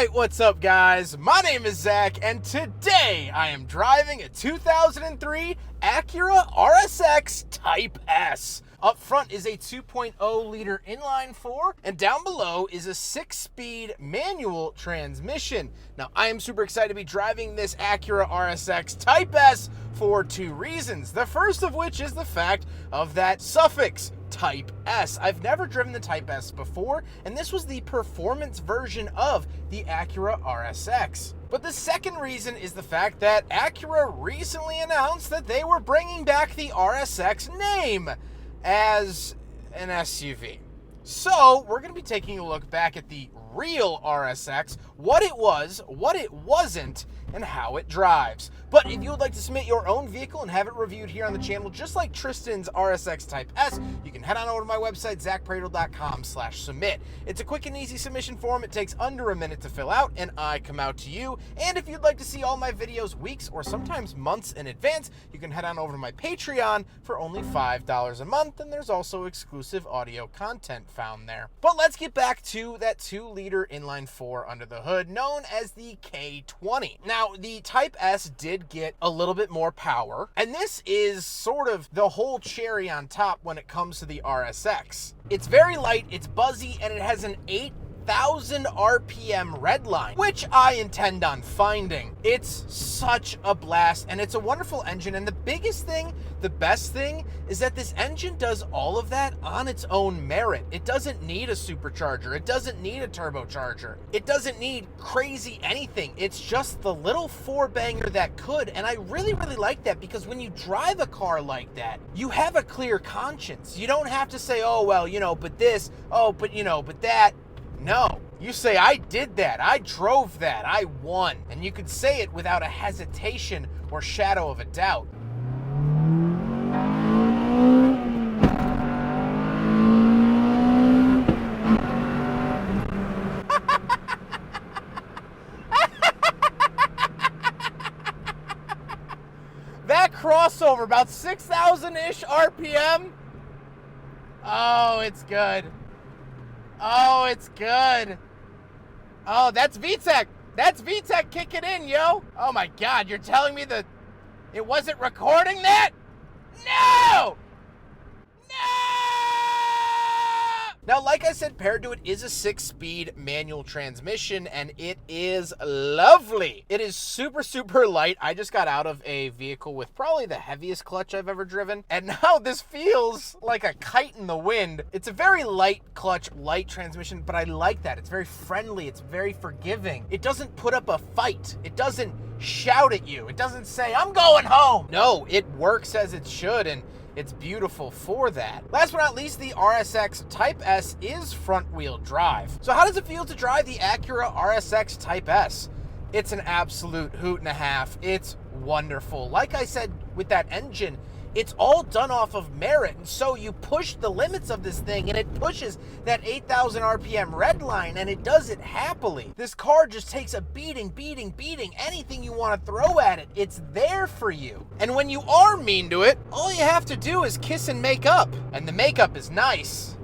Alright, what's up guys? My name is Zach, and today I am driving a 2003 Acura RSX Type S. Up front is a 2.0 liter inline 4, and down below is a 6-speed manual transmission. Now, I am super excited to be driving this Acura RSX Type S for two reasons. The first of which is the fact of that suffix, Type S. I've never driven the Type S before, and this was the performance version of the Acura RSX. But the second reason is the fact that Acura recently announced that they were bringing back the RSX name as an SUV. So we're going to be taking a look back at the real RSX, what it was, what it wasn't, and how it drives. But if you would like to submit your own vehicle and have it reviewed here on the channel, just like Tristan's RSX Type S, you can head on over to my website, zackpradel.com/submit. It's a quick and easy submission form. It takes under a minute to fill out, and I come out to you. And if you'd like to see all my videos weeks or sometimes months in advance, you can head on over to my Patreon for only $5 a month, and there's also exclusive audio content found there. But let's get back to that 2-liter inline 4 under the hood, known as the K20. Now, the Type S did get a little bit more power, and this is sort of the whole cherry on top when it comes to the RSX. It's very light, it's buzzy, and it has an 8,000 RPM redline, which I intend on finding. It's such a blast, and it's a wonderful engine, and the biggest thing, the best thing, is that this engine does all of that on its own merit. It doesn't need a supercharger. It doesn't need a turbocharger. It doesn't need crazy anything. It's just the little 4-banger that could, and I really, really like that, because when you drive a car like that, you have a clear conscience. You don't have to say, oh, well, but this, oh, but, but that. No, you say, I did that, I drove that, I won. And you could say it without a hesitation or shadow of a doubt. That crossover, about 6,000-ish RPM. Oh, it's good. Oh, it's good. Oh, that's VTEC. That's VTEC kicking in, yo. Oh my God, you're telling me that it wasn't recording that? No! Now, like I said, paired to it is a 6-speed manual transmission, and it is lovely. It is super, super light. I just got out of a vehicle with probably the heaviest clutch I've ever driven, and now this feels like a kite in the wind. It's a very light clutch, light transmission, but I like that. It's very friendly. It's very forgiving. It doesn't put up a fight. It doesn't shout at you. It doesn't say, I'm going home. No, it works as it should, and it's beautiful for that. Last but not least, the RSX Type S is front-wheel drive. So how does it feel to drive the Acura RSX Type S? It's an absolute hoot and a half. It's wonderful. Like I said with that engine, it's all done off of merit, and so you push the limits of this thing, and it pushes that 8,000 RPM red line, and it does it happily. This car just takes a beating. Anything you want to throw at it, it's there for you. And when you are mean to it, all you have to do is kiss and make up, and the makeup is nice.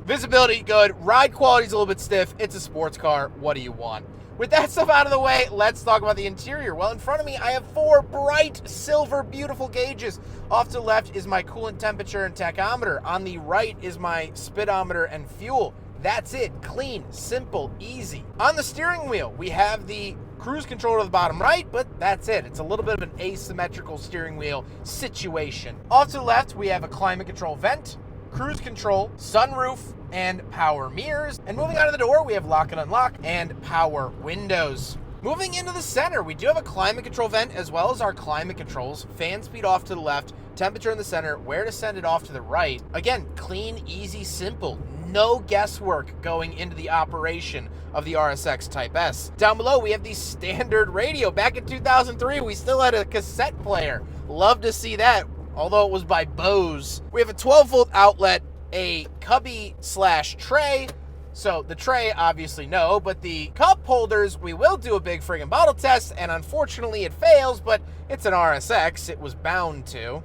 Visibility, good. Ride quality's a little bit stiff. It's a sports car. What do you want? With that stuff out of the way, let's talk about the interior. Well, in front of me, I have 4 bright silver, beautiful gauges. Off to the left is my coolant temperature and tachometer. On the right is my speedometer and fuel. That's it. Clean, simple, easy. On the steering wheel, we have the cruise control to the bottom right, but that's it. It's a little bit of an asymmetrical steering wheel situation. Off to the left, we have a climate control vent, cruise control, sunroof, and power mirrors. And moving out of the door, we have lock and unlock and power windows. Moving into the center, we do have a climate control vent as well as our climate controls. Fan speed off to the left, temperature in the center, where to send it off to the right. Again, clean, easy, simple. No guesswork going into the operation of the RSX Type S. Down below, we have the standard radio. Back in 2003, we still had a cassette player. Love to see that, although it was by Bose. We have a 12-volt outlet, a cubby/tray. So the tray, obviously no, but the cup holders, we will do a big friggin' bottle test, and unfortunately it fails, but it's an RSX, it was bound to.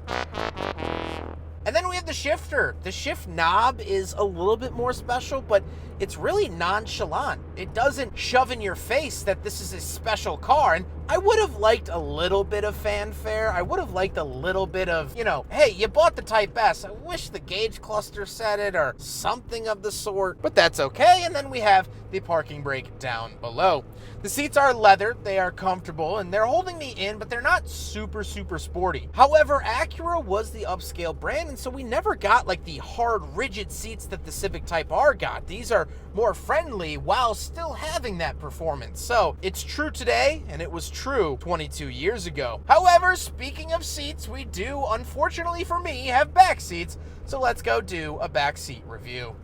And then we have the shifter. The shift knob is a little bit more special, but it's really nonchalant. It doesn't shove in your face that this is a special car. And I would have liked a little bit of fanfare. I would have liked a little bit of, you know, hey, you bought the Type S. I wish the gauge cluster said it or something of the sort, but that's okay. And then we have the parking brake down below. The seats are leather, they are comfortable, and they're holding me in, but they're not super sporty. However, Acura was the upscale brand, and so we never got like the hard, rigid seats that the Civic Type R got. These are more friendly while still having that performance. So it's true today, and it was true 22 years ago. However, speaking of seats, we do, unfortunately for me, have back seats, so let's go do a back seat review.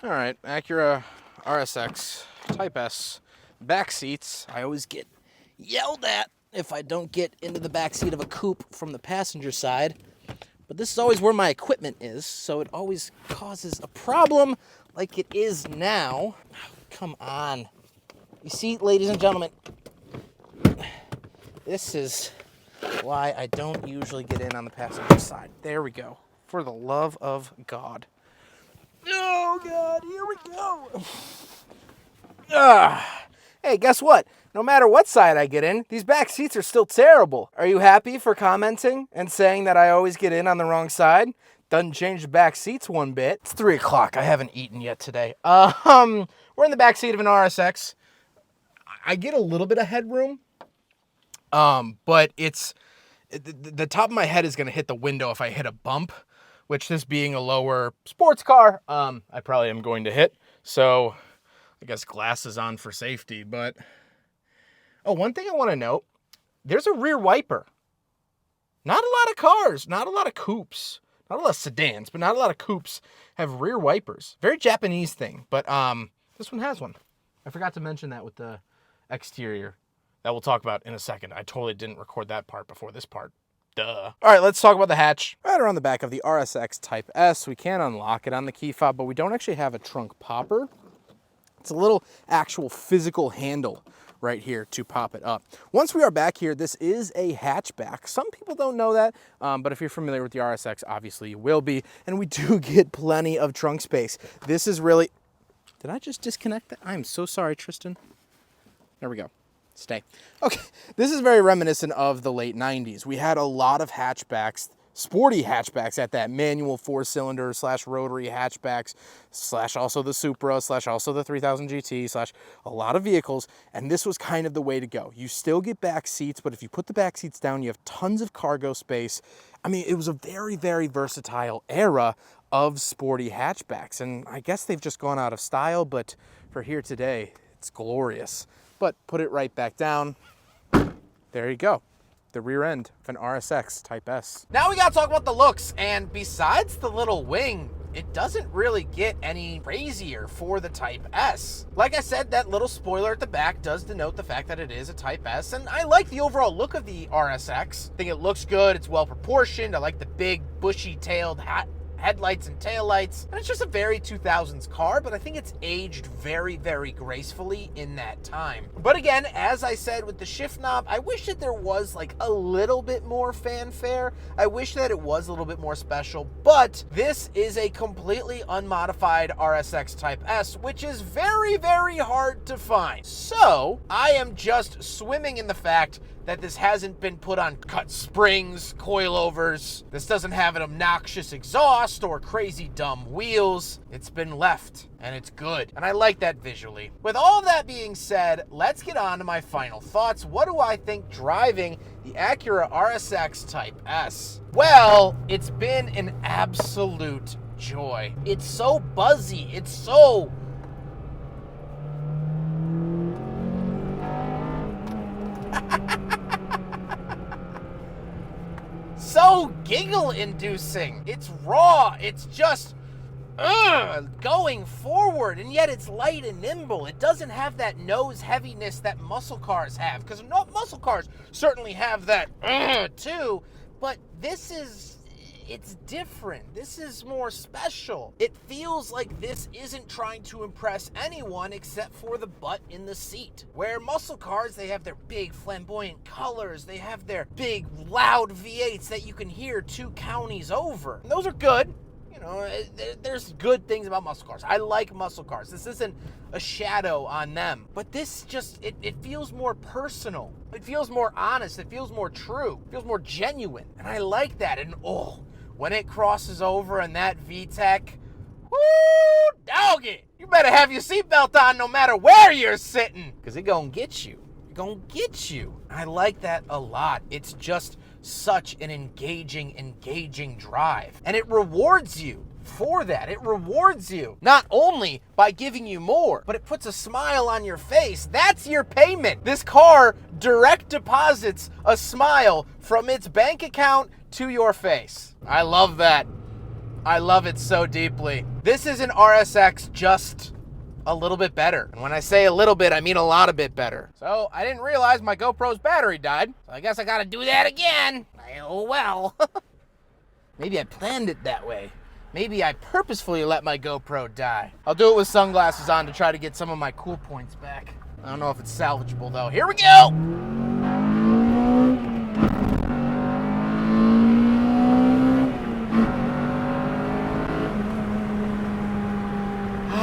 All right, Acura RSX Type S. Back seats. I always get yelled at if I don't get into the back seat of a coupe from the passenger side. But this is always where my equipment is, so it always causes a problem like it is now. Oh, come on. You see, ladies and gentlemen, this is why I don't usually get in on the passenger side. There we go. For the love of God. Oh, God, here we go. Hey, guess what? No matter what side I get in, these back seats are still terrible. Are you happy for commenting and saying that I always get in on the wrong side? Doesn't change the back seats one bit. It's 3 o'clock. I haven't eaten yet today. We're in the back seat of an RSX. I get a little bit of headroom, but it's the top of my head is going to hit the window if I hit a bump, which this being a lower sports car, I probably am going to hit. So I guess glasses on for safety, but oh, one thing I want to note, there's a rear wiper. Not a lot of cars, not a lot of coupes, not a lot of sedans, but not a lot of coupes have rear wipers. Very Japanese thing, but this one has one. I forgot to mention that with the exterior that we'll talk about in a second. I totally didn't record that part before this part. Duh. All right, let's talk about the hatch. Right around the back of the RSX Type S, we can unlock it on the key fob, but we don't actually have a trunk popper. It's a little actual physical handle right here to pop it up. Once we are back here, this is a hatchback. Some people don't know that, but if you're familiar with the RSX, obviously you will be. And we do get plenty of trunk space. This is really... Did I just disconnect that? I'm so sorry, Tristan. There we go. Stay. Okay, this is very reminiscent of the late 90s. We had a lot of hatchbacks, sporty hatchbacks at that, manual 4-cylinder / rotary hatchbacks / also the Supra / also the 3000 GT / a lot of vehicles, and this was kind of the way to go. You still get back seats, but if you put the back seats down, you have tons of cargo space. I mean, it was a very, very versatile era of sporty hatchbacks, and I guess they've just gone out of style, but for here today, it's glorious. But put it right back down. There you go. The rear end of an RSX Type S. Now we gotta talk about the looks, and besides the little wing, it doesn't really get any crazier for the Type S. Like I said, that little spoiler at the back does denote the fact that it is a Type S, and I like the overall look of the RSX. I think it looks good, it's well proportioned, I like the big bushy-tailed headlights and taillights, and it's just a very 2000s car, but I think it's aged very, very gracefully in that time. But again, as I said with the shift knob, I wish that there was like a little bit more fanfare. I wish that it was a little bit more special, but this is a completely unmodified RSX Type S, which is very, very hard to find. So I am just swimming in the fact that this hasn't been put on cut springs, coilovers. This doesn't have an obnoxious exhaust or crazy dumb wheels. It's been left, and it's good. And I like that visually. With all of that being said, let's get on to my final thoughts. What do I think driving the Acura RSX Type S? Well, it's been an absolute joy. It's so buzzy. It's so... so giggle-inducing. It's raw. It's just going forward, and yet it's light and nimble. It doesn't have that nose heaviness that muscle cars have, because muscle cars certainly have that too, but this is... it's different. This is more special. It feels like this isn't trying to impress anyone except for the butt in the seat. Where muscle cars, they have their big flamboyant colors, they have their big loud V8s that you can hear 2 counties over. And those are good. You know, there's good things about muscle cars. I like muscle cars. This isn't a shadow on them. But this just, it feels more personal. It feels more honest. It feels more true. It feels more genuine. And I like that. And when it crosses over and that VTEC, woo, doggy, you better have your seatbelt on no matter where you're sitting, because it gonna get you. It gonna get you. I like that a lot. It's just such an engaging drive. And it rewards you for that. It rewards you not only by giving you more, but it puts a smile on your face. That's your payment. This car direct deposits a smile from its bank account to your face. I love that. I love it so deeply. This is an RSX, just a little bit better. And when I say a little bit, I mean a lot of bit better. So I didn't realize my GoPro's battery died. So I guess I gotta do that again. Oh well. Maybe I planned it that way. Maybe I purposefully let my GoPro die. I'll do it with sunglasses on to try to get some of my cool points back. I don't know if it's salvageable though. Here we go!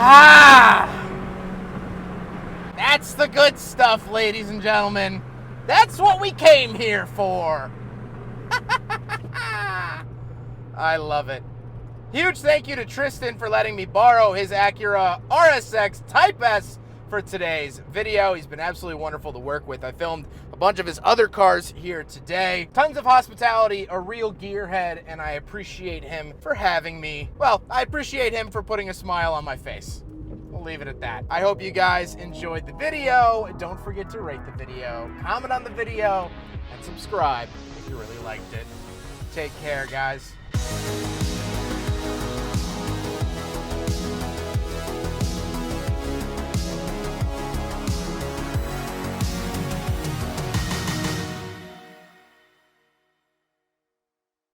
Ah! That's the good stuff, ladies and gentlemen. That's what we came here for. I love it. Huge thank you to Tristan for letting me borrow his Acura RSX Type S for today's video. He's been absolutely wonderful to work with. I filmed a bunch of his other cars here today. Tons of hospitality, a real gearhead, and I appreciate him for having me. Well, I appreciate him for putting a smile on my face. We'll leave it at that. I hope you guys enjoyed the video. Don't forget to rate the video, comment on the video, and subscribe if you really liked it. Take care, guys.